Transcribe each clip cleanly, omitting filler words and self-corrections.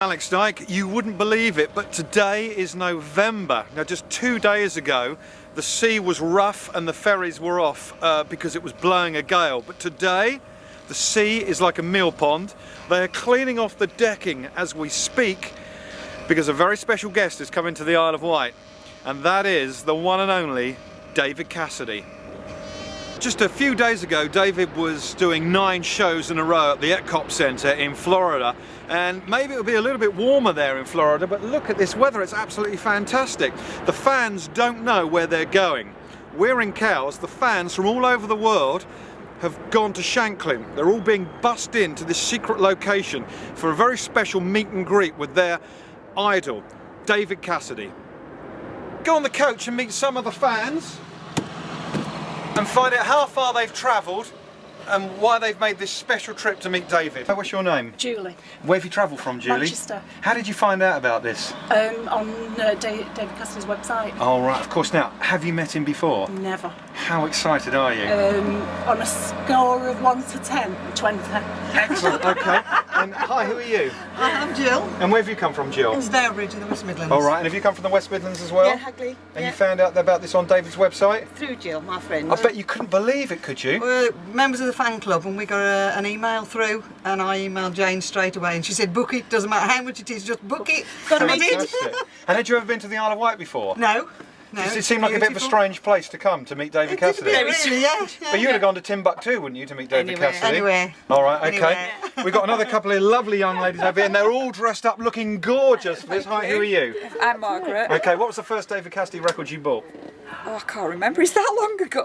Alex Dyke, you wouldn't believe it, but today is November. Now, just 2 days ago, the sea was rough and the ferries were off because it was blowing a gale. But today, the sea is like a mill pond. They are cleaning off the decking as we speak because a very special guest is coming to the Isle of Wight, and that is the one and only David Cassidy. Just a few days ago, David was doing 9 shows in a row at the Epcot Center in Florida, and maybe it'll be a little bit warmer there in Florida, but look at this weather, it's absolutely fantastic. The fans don't know where they're going. We're in Cowes. The fans from all over the world have gone to Shanklin. They're all being bussed into this secret location for a very special meet and greet with their idol, David Cassidy. Go on the coach and meet some of the fans and find out how far they've travelled and why they've made this special trip to meet David. What's your name? Julie. Where have you travelled from, Julie? Manchester. How did you find out about this? On David Cassidy's website. Oh right, of course. Now, have you met him before? Never. How excited are you? On a score of 1 to 10, 20. Excellent, okay. And hi, who are you? Hi, I'm Jill. And where have you come from, Jill? It's Stourbridge in the West Midlands. All right, and have you come from the West Midlands as well? Yeah, Hagley. And you found out about this on David's website? Through Jill, my friend. I bet you couldn't believe it, could you? We're members of the fan club and we got an email through, and I emailed Jane straight away and she said book it, doesn't matter how much it is, just book it. Got to meet it. And had you ever been to the Isle of Wight before? No. No, Does it seem like a bit of a strange place to come to meet David Cassidy? Really, yeah. But you would have gone to Timbuktu, wouldn't you, to meet David Cassidy? Anywhere. All right, okay. Anywhere. We've got another couple of lovely young ladies over here, and they're all dressed up looking gorgeous for this. Hi, who are you? I'm Margaret. Okay, what was the first David Cassidy record you bought? Oh, I can't remember, it's that long ago.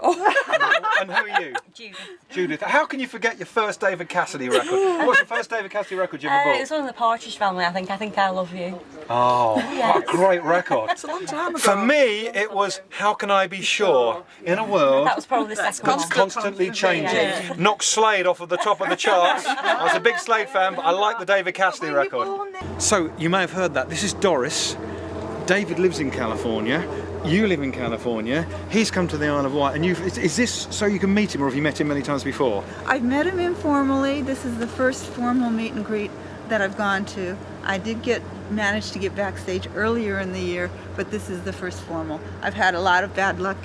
And who are you? Judith. Judith. How can you forget your first David Cassidy record? What's the first David Cassidy record you ever bought? It was one of the Partridge Family, I think I Love You. Oh, Yes. what a great record. It's a long time ago. For me, it was How Can I Be Sure in a world That was probably the second one. constantly changing. Yeah. Knocked Slade off of the top of the charts. I was a big Slade fan, but I like the David Cassidy record. So, you may have heard that. This is Doris. David lives in California. You live in California. He's come to the Isle of Wight, and is this so you can meet him, or have you met him many times before? I've met him informally. This is the first formal meet and greet that I've gone to. I did manage to get backstage earlier in the year, but this is the first formal. I've had a lot of bad luck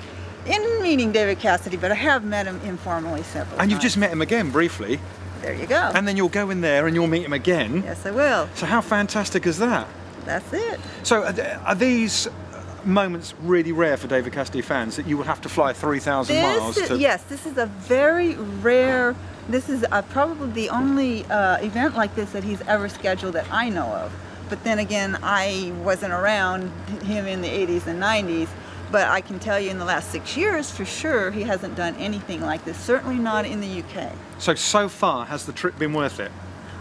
in meeting David Cassidy, but I have met him informally several times. And you've just met him again briefly. There you go. And then you'll go in there and you'll meet him again. Yes, I will. So how fantastic is that? That's it. So are these moments really rare for David Cassidy fans, that you would have to fly 3,000 miles to... Yes, this is a very rare, this is probably the only event like this that he's ever scheduled that I know of. But then again, I wasn't around him in the 80s and 90s, but I can tell you in the last 6 years for sure he hasn't done anything like this, certainly not in the UK. So far, has the trip been worth it?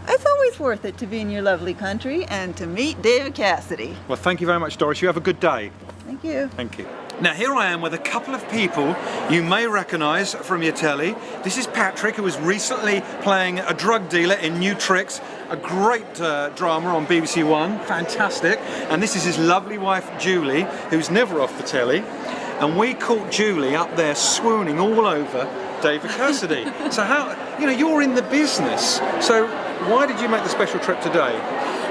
It's always worth it to be in your lovely country and to meet David Cassidy. Well, thank you very much, Doris. You have a good day. Thank you. Thank you. Now, here I am with a couple of people you may recognise from your telly. This is Patrick, who was recently playing a drug dealer in New Tricks, a great drama on BBC One, fantastic. And this is his lovely wife, Julie, who's never off the telly. And we caught Julie up there swooning all over David Cassidy. So you're in the business, so why did you make the special trip today?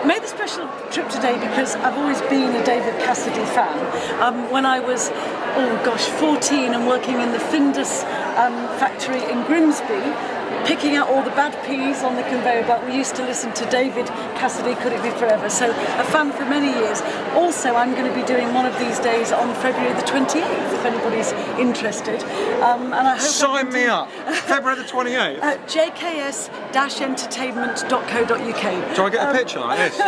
I made the special trip today because I've always been a David Cassidy fan. When I was, 14 and working in the Findus factory in Grimsby, picking out all the bad peas on the conveyor belt, we used to listen to David Cassidy, Could It Be Forever? So a fan for many years. Also, I'm going to be doing one of these days on February the 28th, if anybody's interested. And I hope Sign me up! February the 28th? At jks-entertainment.co.uk. Do I get a picture like this?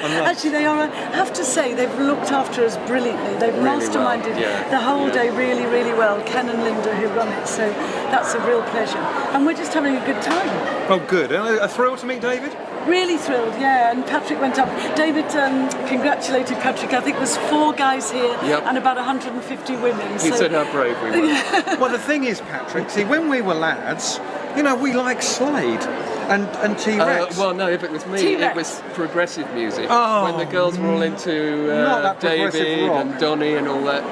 Actually, they are, I have to say, they've looked after us brilliantly. They've masterminded the whole day really, really well. Ken and Linda who run it, so that's a real pleasure. And we're just having a good time. Oh, good. A thrill to meet David? Really thrilled, yeah. And Patrick went up. David congratulated Patrick. I think there was 4 guys here and about 150 women. He said how brave we were. Well, the thing is, Patrick, see, when we were lads, we liked Slade and T-Rex. Well, no, if it was me, it was progressive music. Oh, when the girls were all into David and Donny and all that,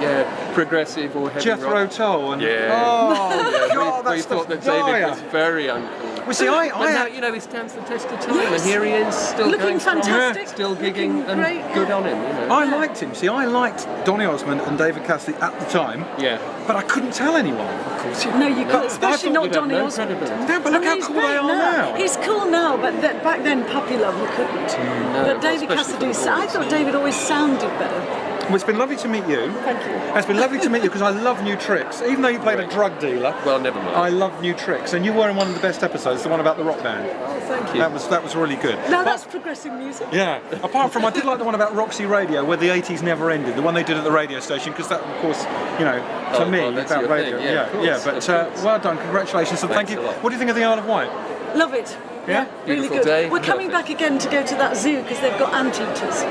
progressive or heavy Jethro rock. Tull and God, that's we thought that David was very uncool. Well, see, But now, you know, he stands the test of time, Yes. and here he is, still Looking going strong, fantastic. still gigging, Looking and great, good yeah. on him, you know. I liked him. See, I liked Donny Osmond and David Cassidy at the time, Yeah. but I couldn't tell anyone. Of course, No, you I can't, especially thought not you'd have Donny no Osmond. credibility. No, but look And how he's cool they great are now. He's cool now, but back then, puppy love, you couldn't. No, but David especially for the Cassidy, I boys. thought David always sounded better. Well, it's been lovely to meet you. Thank you. It's been lovely to meet you because I love New Tricks. Even though you played a drug dealer, Well, never mind. I love New Tricks, and you were in one of the best episodes, the one about the rock band. Oh, thank you. That was really good. Now But- that's progressive music. yeah. Apart from, I did like the one about Roxy Radio, where the 80s never ended. The one they did at the radio station, because that, of course, you know, for Oh, me, well, that's about your radio. thing, yeah, of course, But of course. well done, congratulations, and Thanks thank you. a lot. What do you think of the Isle of Wight? Love it. Yeah? Really Beautiful good. day, We're coming perfect. back again to go to that zoo because they've got anteaters.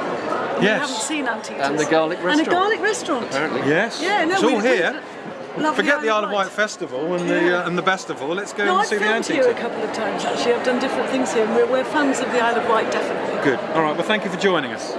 We Yes. haven't seen anteaters. And the garlic And a restaurant. garlic restaurant. Apparently. Yes. Yeah, no, it's all here. love Forget the Isle of Wight Festival and the Bestival. Let's go No, and I've see the filmed here antiques. a couple of times actually. I've done different things here, and we're fans of the Isle of Wight, definitely. Good. All right. Well, thank you for joining us.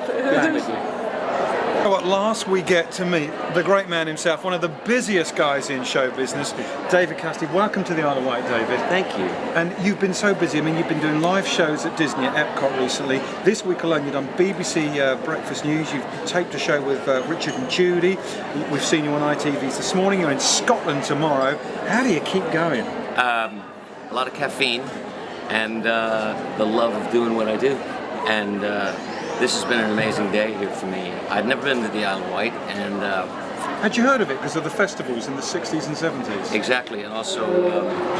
At last we get to meet the great man himself, one of the busiest guys in show business, David Cassidy. Welcome to the Isle of Wight, David. Thank you. And you've been so busy. I mean, you've been doing live shows at Disney at Epcot recently. This week alone, you've done BBC Breakfast News. You've taped a show with Richard and Judy. We've seen you on ITVs this morning. You're in Scotland tomorrow. How do you keep going? A lot of caffeine and the love of doing what I do. And this has been an amazing day here for me. I'd never been to the Isle of Wight, and Had you heard of it because of the festivals in the 60s and 70s? exactly, and also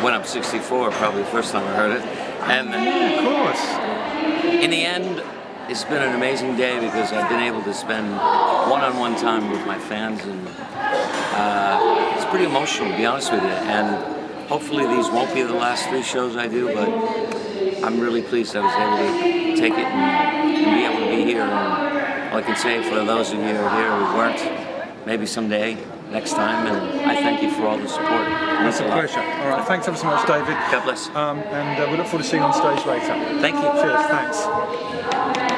when I'm 64, probably the first time I heard it. And Of course. in the end, it's been an amazing day because I've been able to spend one-on-one time with my fans, and it's pretty emotional, to be honest with you. And hopefully these won't be the last 3 shows I do, but I'm really pleased I was able to take it and be able to be here. And all I can say for those of you who are here who weren't, maybe someday, next time, and I thank you for all the support. It's a pleasure. All right, thanks ever so much, David. God bless. And we look forward to seeing you on stage later. Thank you. Cheers, thanks.